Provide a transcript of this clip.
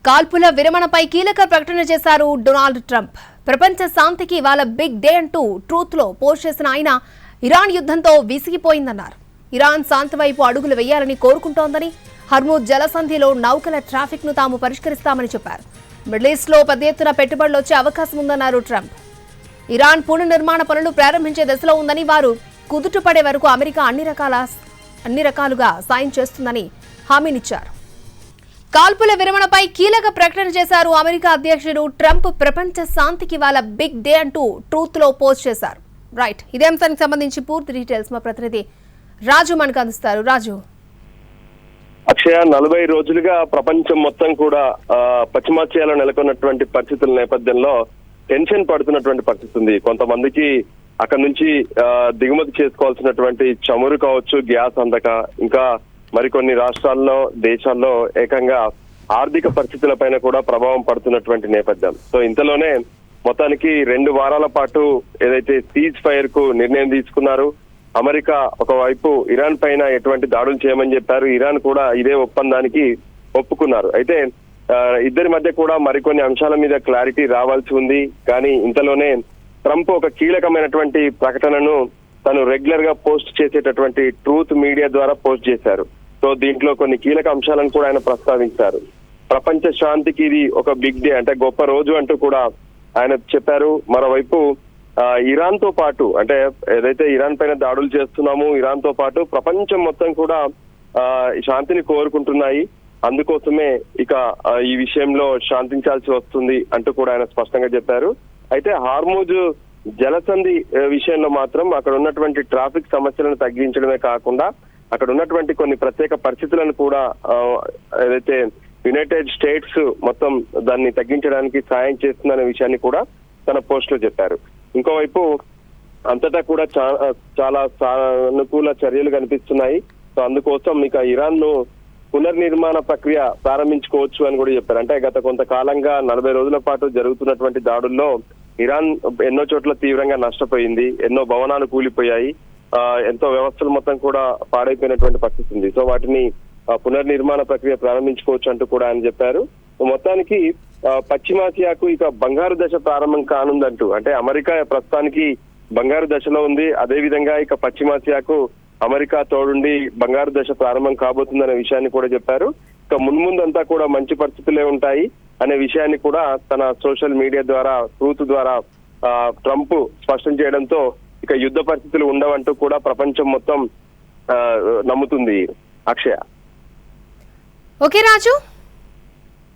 కాల్పుల విరమణపై కీలక ప్రకటన చేశారు డొనాల్డ్ ట్రంప్. ప్రపంచ శాంతికి ఇవాళ బిగ్ డే అంటూ ట్రూత్ లో పోస్ట్ చేసిన ఆయన ఇరాన్ యుద్ధంతో విసిగిపోయిందన్నారు. ఇరాన్ శాంతి వైపు అడుగులు వేయాలని కోరుకుంటోందని, హర్మూజ్ జలసంధిలో నౌకల ట్రాఫిక్ ను తాము పరిష్కరిస్తామని చెప్పారు. మిడిల్ ఈస్ట్ లో పెద్ద ఎత్తున పెట్టుబడులు వచ్చే అవకాశం ఉందన్నారు ట్రంప్. ఇరాన్ పునర్నిర్మాణ పనులు ప్రారంభించే దశలో ఉందని, వారు కుదుటపడే వరకు అమెరికా అన్ని రకాలుగా సాయం చేస్తుందని హామీనిచ్చారు. కాల్పుల విరమణపై కీలక ప్రకటన చేశారు అమెరికా అధ్యక్షుడు ట్రంప్. ప్రపంచ శాంతికి ఇవాళ బిగ్ డే అంటూ ట్రూత్ లో పోస్ట్ చేశారు. రైట్, ఇదే అంశానికి సంబంధించి పూర్తి డీటెయిల్స్ మా ప్రతినిధి రాజు మనకు అందిస్తారు. రాజు, అక్షయ, 40 రోజులుగా ప్రపంచం మొత్తం కూడా పశ్చిమాసియాలో నెలకొన్నటువంటి పరిస్థితుల నేపథ్యంలో టెన్షన్ పడుతున్నటువంటి పరిస్థితి ఉంది. కొంతమందికి అక్కడ నుంచి దిగుమతి చేసుకోవాల్సినటువంటి చమురు కావచ్చు, గ్యాస్ అందక, ఇంకా మరికొన్ని రాష్ట్రాల్లో, దేశాల్లో ఏకంగా ఆర్థిక పరిస్థితుల పైన కూడా ప్రభావం పడుతున్నటువంటి నేపథ్యం. సో ఇంతలోనే మొత్తానికి 2 వారాల పాటు ఏదైతే సీజ్ ఫైర్ కు నిర్ణయం తీసుకున్నారు. అమెరికా ఒకవైపు ఇరాన్ పైన ఎటువంటి దాడులు చేయమని చెప్పారు. ఇరాన్ కూడా ఇదే ఒప్పందానికి ఒప్పుకున్నారు. అయితే ఇద్దరి మధ్య కూడా మరికొన్ని అంశాల మీద క్లారిటీ రావాల్సి ఉంది. కానీ ఇంతలోనే ట్రంప్ ఒక కీలకమైనటువంటి ప్రకటనను తను రెగ్యులర్ గా పోస్ట్ చేసేటటువంటి ట్రూత్ మీడియా ద్వారా పోస్ట్ చేశారు. సో దీంట్లో కొన్ని కీలక అంశాలను కూడా ఆయన ప్రస్తావించారు. ప్రపంచ శాంతికి ఇది ఒక బిగ్ డే, అంటే గొప్ప రోజు అంటూ కూడా ఆయన చెప్పారు. మరోవైపు ఇరాన్ తో పాటు, అంటే ఏదైతే ఇరాన్ పైన దాడులు చేస్తున్నామో, ఇరాన్ తో పాటు ప్రపంచం మొత్తం కూడా శాంతిని కోరుకుంటున్నాయి. అందుకోసమే ఇక ఈ విషయంలో శాంతించాల్సి వస్తుంది అంటూ కూడా ఆయన స్పష్టంగా చెప్పారు. అయితే హార్మూజ్ జలసంధి విషయంలో మాత్రం అక్కడ ఉన్నటువంటి ట్రాఫిక్ సమస్యలను తగ్గించడమే కాకుండా అక్కడ ఉన్నటువంటి కొన్ని ప్రత్యేక పరిస్థితులను కూడా ఏదైతే యునైటెడ్ స్టేట్స్ మొత్తం దాన్ని తగ్గించడానికి సాయం చేస్తుందనే విషయాన్ని కూడా తన పోస్ట్ లో చెప్పారు. ఇంకోవైపు అంతటా కూడా చాలా సానుకూల చర్యలు కనిపిస్తున్నాయి. సో అందుకోసం ఇక ఇరాన్ ను పునర్నిర్మాణ ప్రక్రియ ప్రారంభించుకోవచ్చు అని కూడా చెప్పారు. అంటే గత కొంతకాలంగా 40 రోజుల పాటు జరుగుతున్నటువంటి దాడుల్లో ఇరాన్ ఎన్నో చోట్ల తీవ్రంగా నష్టపోయింది. ఎన్నో భవనాలు కూలిపోయాయి. ఎంతో వ్యవస్థలు మొత్తం కూడా పాడైపోయినటువంటి పరిస్థితి ఉంది. సో వాటిని పునర్నిర్మాణ ప్రక్రియ ప్రారంభించుకోవచ్చు అంటూ కూడా ఆయన చెప్పారు. మొత్తానికి పశ్చిమాసియాకు ఇక బంగారు దశ ప్రారంభం కానుందంటూ, అంటే అమెరికా ప్రస్తుతానికి బంగారు దశలో ఉంది. అదే విధంగా ఇక పశ్చిమాసియాకు అమెరికా తోడుండి బంగారు దశ ప్రారంభం కాబోతుందనే విషయాన్ని కూడా చెప్పారు. ఇక మున్ముందంతా కూడా మంచి పరిస్థితులే ఉంటాయి అనే విషయాన్ని కూడా తన సోషల్ మీడియా ద్వారా, ట్రూత్ ద్వారా ట్రంప్ స్పష్టం చేయడంతో ఇక యుద్ధ పరిస్థితులు ఉండవంటూ కూడా ప్రపంచం మొత్తం నమ్ముతుంది. అక్షయ. ఓకే రాజు.